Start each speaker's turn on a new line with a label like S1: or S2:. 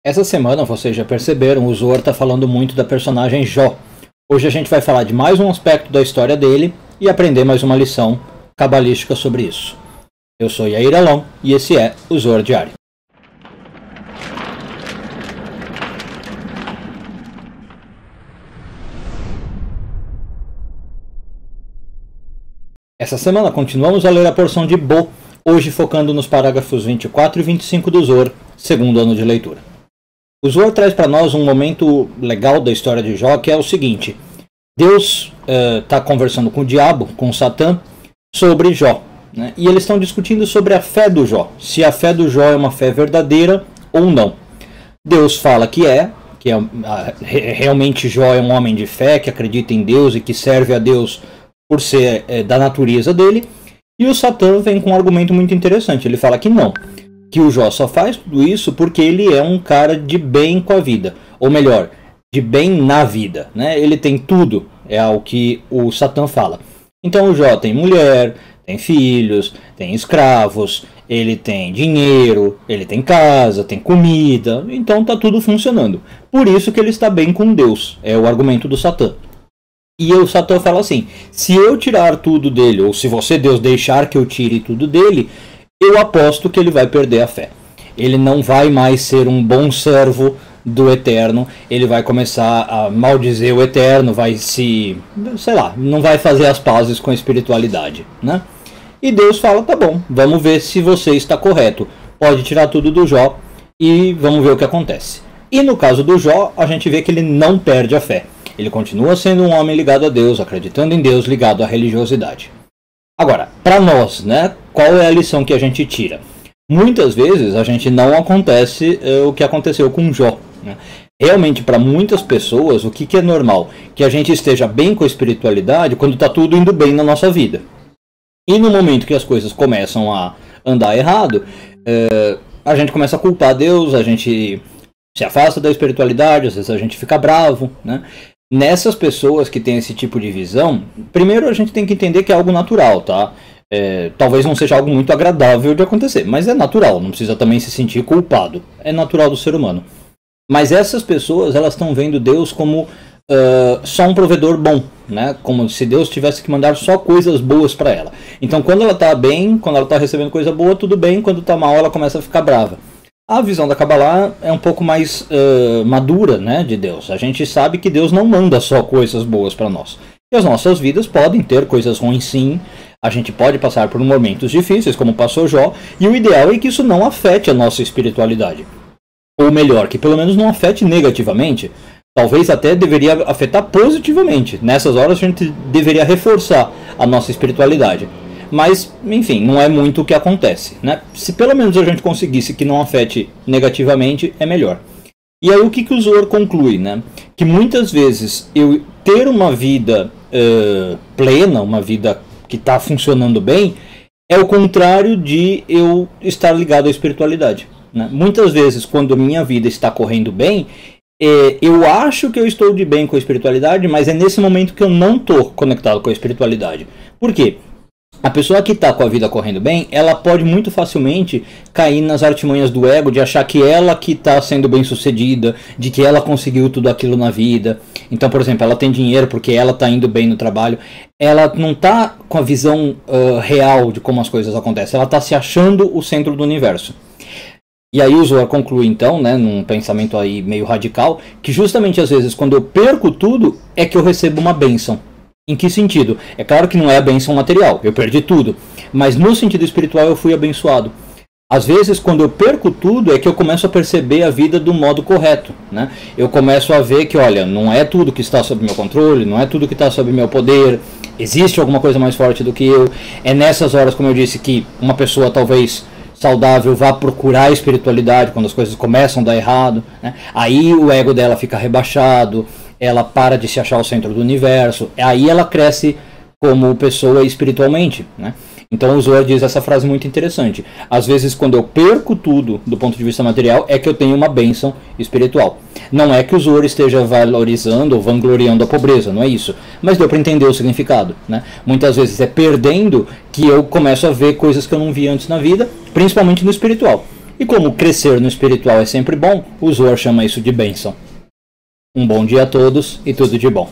S1: Essa semana, vocês já perceberam, o Zohar está falando muito da personagem Jó. Hoje a gente vai falar de mais um aspecto da história dele e aprender mais uma lição cabalística sobre isso. Eu sou Yair Alon e esse é o Zohar Diário. Essa semana continuamos a ler a porção de Bo, hoje focando nos parágrafos 24 e 25 do Zohar, segundo ano de leitura. O Zohar traz para nós um momento legal da história de Jó, que é o seguinte: Deus está conversando com o diabo, com Satã, sobre Jó, né? E eles estão discutindo sobre a fé do Jó, se a fé do Jó é uma fé verdadeira ou não. Deus fala que realmente Jó é um homem de fé, que acredita em Deus e que serve a Deus por ser da natureza dele. E o Satã vem com um argumento muito interessante. Ele fala que não, que o Jó só faz tudo isso porque ele é um cara de bem com a vida, ou melhor, de bem na vida, né? Ele tem tudo, é o que o Satã fala. Então o Jó tem mulher, tem filhos, tem escravos, ele tem dinheiro, ele tem casa, tem comida, então tá tudo funcionando. Por isso que ele está bem com Deus, é o argumento do Satã. E o Satã fala assim: se eu tirar tudo dele, ou se você, Deus, deixar que eu tire tudo dele, eu aposto que ele vai perder a fé. Ele não vai mais ser um bom servo do Eterno, ele vai começar a maldizer o Eterno, não vai fazer as pazes com a espiritualidade, né? E Deus fala: tá bom, vamos ver se você está correto. Pode tirar tudo do Jó e vamos ver o que acontece. E no caso do Jó, a gente vê que ele não perde a fé. Ele continua sendo um homem ligado a Deus, acreditando em Deus, ligado à religiosidade. Agora, para nós, né, qual é a lição que a gente tira? Muitas vezes a gente não acontece o que aconteceu com Jó, né? Realmente, para muitas pessoas, o que é normal? Que a gente esteja bem com a espiritualidade quando está tudo indo bem na nossa vida. E no momento que as coisas começam a andar errado, a gente começa a culpar Deus, a gente se afasta da espiritualidade, às vezes a gente fica bravo, né? Nessas pessoas que têm esse tipo de visão, primeiro a gente tem que entender que é algo natural, tá? Talvez não seja algo muito agradável de acontecer, mas é natural, não precisa também se sentir culpado. É natural do ser humano. Mas essas pessoas, elas estão vendo Deus como só um provedor bom, né? Como se Deus tivesse que mandar só coisas boas para ela. Então quando ela está bem, quando ela está recebendo coisa boa, tudo bem. Quando está mal, ela começa a ficar brava. A visão da Kabbalah é um pouco mais madura, né, de Deus. A gente sabe que Deus não manda só coisas boas para nós. E as nossas vidas podem ter coisas ruins, sim. A gente pode passar por momentos difíceis, como passou Jó. E o ideal é que isso não afete a nossa espiritualidade. Ou melhor, que pelo menos não afete negativamente. Talvez até deveria afetar positivamente. Nessas horas a gente deveria reforçar a nossa espiritualidade. Mas, enfim, não é muito o que acontece, né? Se pelo menos a gente conseguisse que não afete negativamente, é melhor. E aí o que o Zohar conclui, né? Que muitas vezes eu ter uma vida plena, uma vida que está funcionando bem, é o contrário de eu estar ligado à espiritualidade, né? Muitas vezes, quando a minha vida está correndo bem, eu acho que eu estou de bem com a espiritualidade, mas é nesse momento que eu não estou conectado com a espiritualidade. Por quê? A pessoa que está com a vida correndo bem, ela pode muito facilmente cair nas artimanhas do ego, de achar que ela que está sendo bem sucedida, de que ela conseguiu tudo aquilo na vida. Então, por exemplo, ela tem dinheiro porque ela está indo bem no trabalho. Ela não está com a visão real de como as coisas acontecem. Ela está se achando o centro do universo. E aí o Zohar conclui então, né, num pensamento aí meio radical, que justamente às vezes quando eu perco tudo é que eu recebo uma bênção. Em que sentido? É claro que não é a bênção material, eu perdi tudo, mas no sentido espiritual eu fui abençoado. Às vezes, quando eu perco tudo, é que eu começo a perceber a vida do modo correto, né? Eu começo a ver que, olha, não é tudo que está sob meu controle, não é tudo que está sob meu poder, existe alguma coisa mais forte do que eu. É nessas horas, como eu disse, que uma pessoa talvez saudável vá procurar a espiritualidade quando as coisas começam a dar errado, né? Aí o ego dela fica rebaixado, ela para de se achar o centro do universo, aí ela cresce como pessoa espiritualmente, né? Então o Zohar diz essa frase muito interessante: às vezes quando eu perco tudo do ponto de vista material é que eu tenho uma bênção espiritual. Não é que o Zohar esteja valorizando ou vangloriando a pobreza, não é isso, mas deu para entender o significado, né? Muitas vezes é perdendo que eu começo a ver coisas que eu não vi antes na vida, principalmente no espiritual. E como crescer no espiritual é sempre bom, o Zohar chama isso de bênção. Um bom dia a todos e tudo de bom.